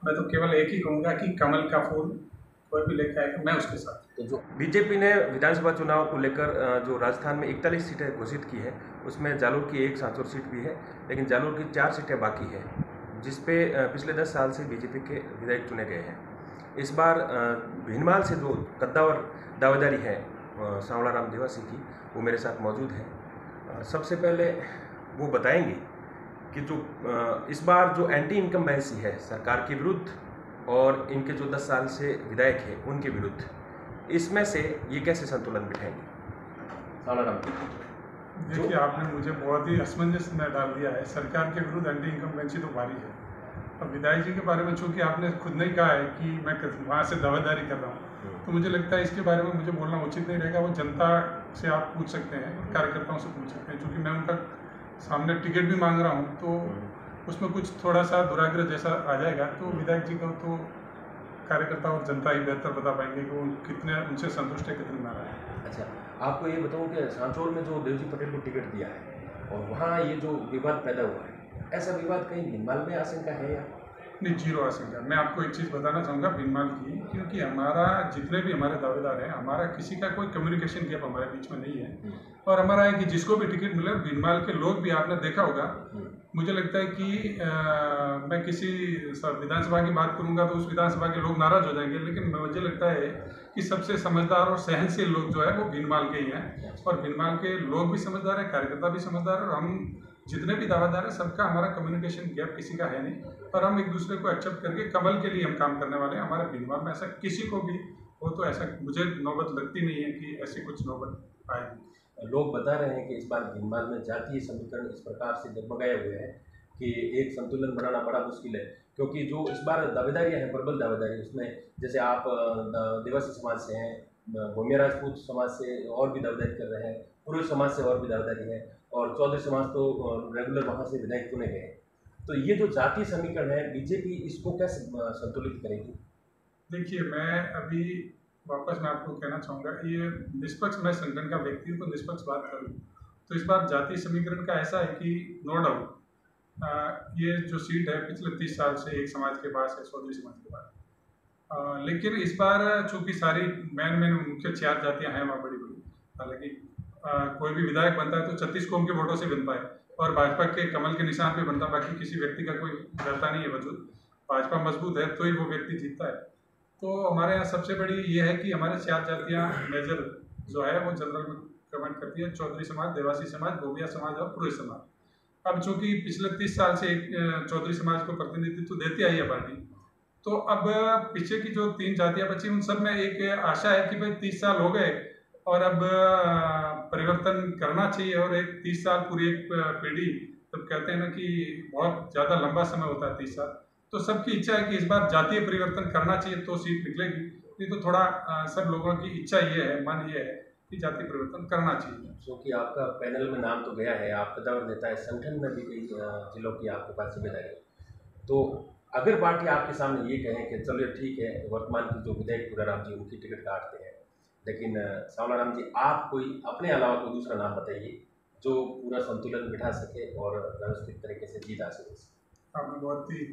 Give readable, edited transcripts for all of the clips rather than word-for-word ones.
मैं तो केवल एक ही कहूँगा कि कमल का फूल कोई भी लेकर आएगा, मैं उसके साथ। तो जो बीजेपी ने विधानसभा चुनाव को लेकर जो राजस्थान में 41 सीटें घोषित की है, उसमें जालोर की एक सांसद सीट भी है, लेकिन जालोर की 4 सीटें बाकी है, जिसपे पिछले 10 साल से बीजेपी के विधायक चुने गए हैं। इस बार भीनमाल से जो कद्दावर दावेदारी है सांवलाराम देवासी की, वो मेरे साथ मौजूद है। सबसे पहले वो बताएंगे कि जो इस बार जो एंटी इनकम्बेंसी है सरकार के विरुद्ध और इनके जो 10 साल से विधायक हैं उनके विरुद्ध, इसमें से ये कैसे संतुलन बिठाएंगे? सांवलाराम देखिए, आपने मुझे बहुत ही असमंजस में डाल दिया है। सरकार के विरुद्ध एंटी इनकम्बेंसी तो भारी है। अब विधायक जी के बारे में चूंकि आपने खुद नहीं कहा है कि मैं वहाँ से दावेदारी कर रहा हूँ, तो मुझे लगता है इसके बारे में मुझे बोलना उचित नहीं रहेगा। वो जनता से आप पूछ सकते हैं, कार्यकर्ताओं से पूछ सकते हैं। चूँकि मैं उनका सामने टिकट भी मांग रहा हूँ, तो उसमें कुछ थोड़ा सा दुराग्रह जैसा आ जाएगा। तो विधायक जी को तो कार्यकर्ता और जनता ही बेहतर बता पाएंगे कि वो कितने उनसे संतुष्ट है, कितने नाराज है। अच्छा, आपको ये बताऊं कि सांचौर में जो देवजी पटेल को टिकट दिया है और वहाँ ये जो विवाद पैदा हुआ है, ऐसा विवाद कहीं भीनमाल में आशंका है या नहीं? जीरो आशंका। मैं आपको एक चीज़ बताना चाहूँगा भीनमाल की, क्योंकि हमारा जितने भी हमारे दावेदार हैं, हमारा किसी का कोई कम्युनिकेशन गैप हमारे बीच में नहीं है। और हमारा है कि जिसको भी टिकट मिले, भीनमाल के लोग भी आपने देखा होगा। मुझे लगता है कि मैं किसी विधानसभा की बात करूंगा तो उस विधानसभा के लोग नाराज हो जाएंगे, लेकिन मुझे लगता है कि सबसे समझदार और सहनशील लोग जो है वो भीनमाल के ही हैं। और भीनमाल के लोग भी समझदार हैं, कार्यकर्ता भी समझदार है, और हम जितने भी दावेदार हैं सबका हमारा कम्युनिकेशन गैप किसी का है नहीं। और हम एक दूसरे को एक्सेप्ट करके कमल के लिए हम काम करने वाले हैं। हमारे भीनमाल में ऐसा किसी को भी हो तो ऐसा मुझे नौबत लगती नहीं है कि ऐसी कुछ नौबत आएगी। लोग बता रहे हैं कि इस बार भीनमाल में जातीय समीकरण इस प्रकार से जगमगाए हुए हैं कि एक संतुलन बनाना बड़ा मुश्किल है, क्योंकि जो इस बार दावेदारियाँ हैं, प्रबल दावेदारी, उसमें जैसे आप देवासी समाज से हैं, भूमिया राजपूत समाज से और भी दावेदारी कर रहे हैं, पुरुष समाज से और भी दावेदारी है, और चौधरी समाज तो रेगुलर वहाँ से विधायक चुने गए हैं। तो ये जो जातीय समीकरण है, बीजेपी इसको कैसे संतुलित करेगी? देखिए, मैं अभी वापस मैं आपको कहना चाहूँगा, ये निष्पक्ष, मैं संगठन का व्यक्ति हूँ तो निष्पक्ष बात करूँ तो इस बार जातीय समीकरण का ऐसा है कि नो डाउट ये जो सीट है पिछले 30 साल से एक समाज के पास है, चौधरी समाज के पास। लेकिन इस बार चूंकि सारी मेन मुख्य 4 जातियाँ हैं वहाँ बड़ी बड़ी, हालांकि कोई भी विधायक बनता है तो 36 कौम के वोटों से बनता है, और भाजपा के कमल के निशान पे बनता है। बाकी किसी व्यक्ति का कोई डरता नहीं है वजूद। भाजपा मजबूत है तो ही वो व्यक्ति जीतता है। तो हमारे यहाँ सबसे बड़ी ये है कि हमारे 4 जातियाँ मेजर जो है वो जनरल में कमेंट करती है: चौधरी समाज, देवासी समाज, भोबिया समाज और पुरोहित समाज। अब चूंकि पिछले 30 साल से एक चौधरी समाज को प्रतिनिधित्व देती आई है पार्टी, तो अब पीछे की जो 3 जातियाँ बची उन सब में एक आशा है कि भाई 30 साल हो गए और अब परिवर्तन करना चाहिए। और एक 30 साल पूरी एक पीढ़ी, तब कहते हैं ना कि बहुत ज़्यादा लंबा समय होता है 30 साल, तो सबकी इच्छा है कि इस बार जातीय परिवर्तन करना चाहिए तो सीट निकलेगी। नहीं तो थोड़ा सब लोगों की इच्छा ये है, मन ये है कि जातीय परिवर्तन करना चाहिए। क्योंकि आपका पैनल में नाम तो गया है, आप कदावर नेता है, संगठन में भी कई जिलों की आपके पास जिम्मेदारी है। तो अगर पार्टी आपके सामने ये कहे कि चलिए ठीक है, वर्तमान की जो विधायक पूराराम जी उनकी टिकट काटते हैं, लेकिन सांवलाराम जी आप कोई अपने अलावा कोई दूसरा नाम बताइए जो पूरा संतुलन बिठा सके और व्यवस्थित तरीके से जीत आ सके। आपने बहुत ही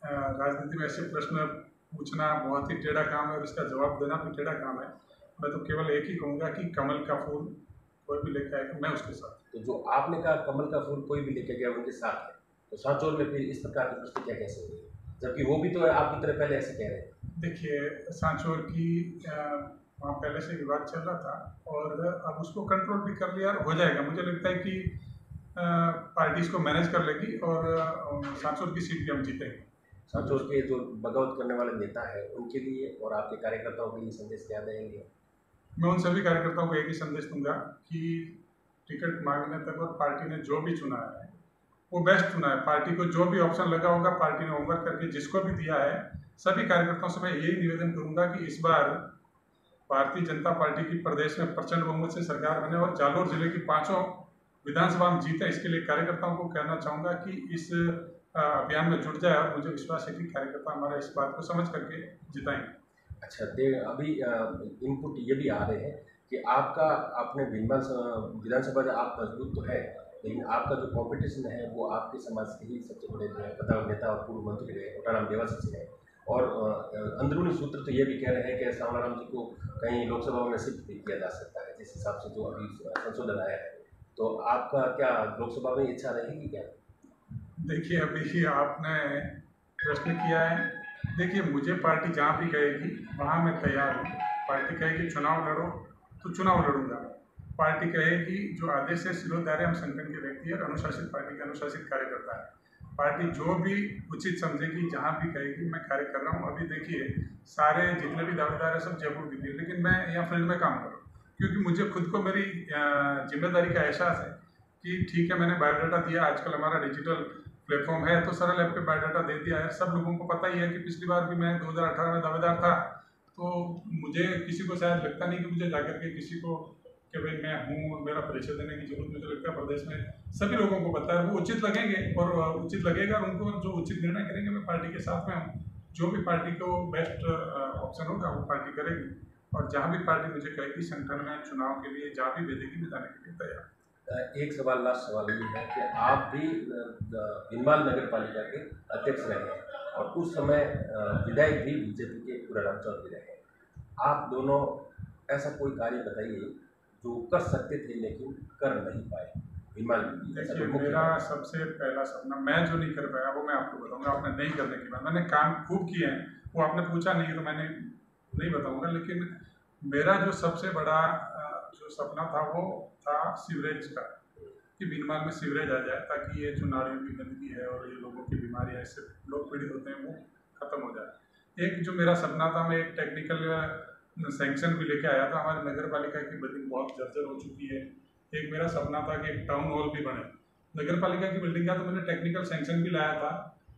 राजनीति में ऐसे प्रश्न पूछना बहुत ही टेढ़ा काम है और इसका जवाब देना भी टेढ़ा काम है। मैं तो केवल एक ही कहूँगा कि कमल का फूल कोई भी लेके आएगा, मैं उसके साथ। तो जो आपने कहा कमल का फूल कोई भी लेके गया उनके साथ है, तो सांचौर में फिर इस प्रकार की प्रतिक्रिया कैसे हुई, जबकि वो भी तो आपकी तरह पहले ऐसे कह रहे हैं? देखिए, सांचौर की वहाँ पहले से विवाद चल रहा था और अब उसको कंट्रोल भी कर लिया और हो जाएगा। मुझे लगता है कि पार्टी इसको मैनेज कर लेगी और सांचौर की सीट भी हम जीतेंगे। सांचौर के जो बगावत करने वाले नेता है उनके लिए और आपके कार्यकर्ताओं के लिए संदेश क्या देंगे? मैं उन सभी कार्यकर्ताओं को एक ही संदेश दूंगा कि टिकट मांगने तक और पार्टी ने जो भी चुना है वो बेस्ट चुना है। पार्टी को जो भी ऑप्शन लगा होगा पार्टी ने होमवर्क करके जिसको भी दिया है, सभी कार्यकर्ताओं से मैं यही निवेदन करूंगा कि इस बार भारतीय जनता पार्टी की प्रदेश में प्रचंड बहुमत से सरकार बने और जालोर जिले की 5 विधानसभा हम जीते। इसके लिए कार्यकर्ताओं को कहना चाहूँगा कि इस अभियान में जुट जाए और मुझे विश्वास है कि कार्यकर्ता हमारा इस बात को समझ करके जिताएंगे। अच्छा, अभी इनपुट ये भी आ रहे हैं कि आपका अपने भीनमाल विधानसभा आप मजबूत तो है, लेकिन आपका जो कॉम्पिटिशन है वो आपके समाज के ही सबसे बड़े कद्दावर नेता और पूर्व मंत्री रहे ओटाराम देवासी से है। और अंदरूनी सूत्र तो ये भी कह रहे हैं कि सांवलाराम जी को कहीं लोकसभा में शिफ्ट भी किया जा सकता है, जिस हिसाब से जो अभी संशोधन आया है। तो आपका क्या लोकसभा में इच्छा रहेगी क्या? देखिए, अभी आपने प्रश्न किया है। देखिए, मुझे पार्टी जहाँ भी कहेगी वहाँ मैं तैयार हूँ। पार्टी कहेगी चुनाव लड़ो तो चुनाव लड़ूंगा। पार्टी कहेगी जो आदेश है सिरोधार्य हम संगठन के व्यक्ति और अनुशासित पार्टी के अनुशासित कार्यकर्ता है। पार्टी जो भी उचित समझेगी जहाँ भी कहेगी मैं कार्य कर रहा हूँ। अभी देखिए, सारे जितने भी दावेदार है सब जयपुर के थे, लेकिन मैं यहाँ फील्ड में काम कर रहा हूँ क्योंकि मुझे खुद को मेरी जिम्मेदारी का एहसास है कि ठीक है, मैंने बायोडाटा दिया। आजकल हमारा डिजिटल प्लेटफॉर्म है तो सरल ऐप पे बायोडाटा दे दिया है। सब लोगों को पता ही है कि पिछली बार भी मैं 2018 में दावेदार था, तो मुझे किसी को शायद लगता नहीं कि मुझे जाकर के किसी को कि भाई मैं हूँ और मेरा परिचय देने की जरूरत मुझे लगता है प्रदेश में सभी लोगों को पता है। वो उचित लगेंगे और उचित लगेगा और उनको जो उचित निर्णय करेंगे मैं पार्टी के साथ में हूँ। जो भी पार्टी को बेस्ट ऑप्शन होगा वो पार्टी करेगी और जहाँ भी पार्टी मुझे कहेगी संगठन में चुनाव के लिए जहाँ भी भेजेगी मैं जाने के लिए तैयार। एक सवाल, लास्ट सवाल ये है कि आप भी भीनमाल नगर पालिका के अध्यक्ष रहे हैं और उस समय विधायक भी बीजेपी के पूराराम चौधरी रहे हैं। आप दोनों ऐसा कोई कार्य बताइए जो कर सकते थे लेकिन कर नहीं पाए भीनमाल में। देखिए, मेरा सबसे पहला सपना मैं जो नहीं कर पाया वो मैं आपको बताऊंगा। आपने नहीं करने की बात, मैंने काम खूब किए हैं, वो आपने पूछा नहीं तो मैंने नहीं बताऊंगा। लेकिन मेरा जो सबसे बड़ा जो सपना था वो था सीवरेज का, कि भीनमाल में सीवरेज आ जाए ताकि ये जो नालियों की गंदगी है और ये लोगों की बीमारियाँ इससे लोग पीड़ित होते हैं वो खत्म हो जाए। एक जो मेरा सपना था, मैं एक टेक्निकल सैंक्शन भी लेके आया था। हमारी नगर पालिका की बिल्डिंग बहुत जर्जर हो चुकी है। एक मेरा सपना था कि एक टाउन हॉल भी बने। नगर पालिका की बिल्डिंग का तो मैंने टेक्निकल सैंक्शन भी लाया था,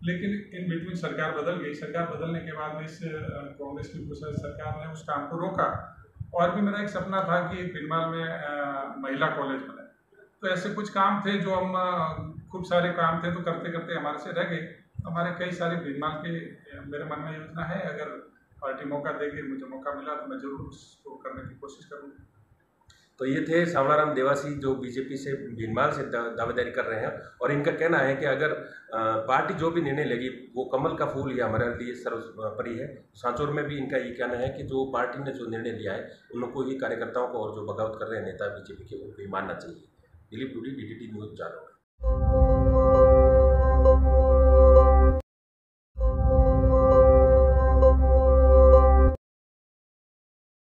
लेकिन इन बिटवीन सरकार बदल गई। सरकार बदलने के बाद में इस कांग्रेस की सरकार ने उस काम को रोका। और भी मेरा एक सपना था कि एक भीनमाल में महिला कॉलेज बने। तो ऐसे कुछ काम थे जो हम खूब सारे काम थे तो करते करते हमारे से रह गए। हमारे कई सारे भीनमाल के मेरे मन में योजना है। अगर पार्टी मौका देगी, मुझे मौका मिला तो मैं जरूर उसको करने की कोशिश करूँगा। तो ये थे सांवलाराम देवासी जो बीजेपी से भीनमाल से दावेदारी कर रहे हैं और इनका कहना है कि अगर पार्टी जो भी निर्णय लेगी वो कमल का फूल या हमारे लिए सर्वोपरि है। सांचौर में भी इनका ये कहना है कि जो पार्टी ने जो निर्णय लिया है उनको ही कार्यकर्ताओं को और जो बगावत कर रहे हैं नेता बीजेपी के उनको ही मानना चाहिए। Dilip Dudi, DDT news, Jalore.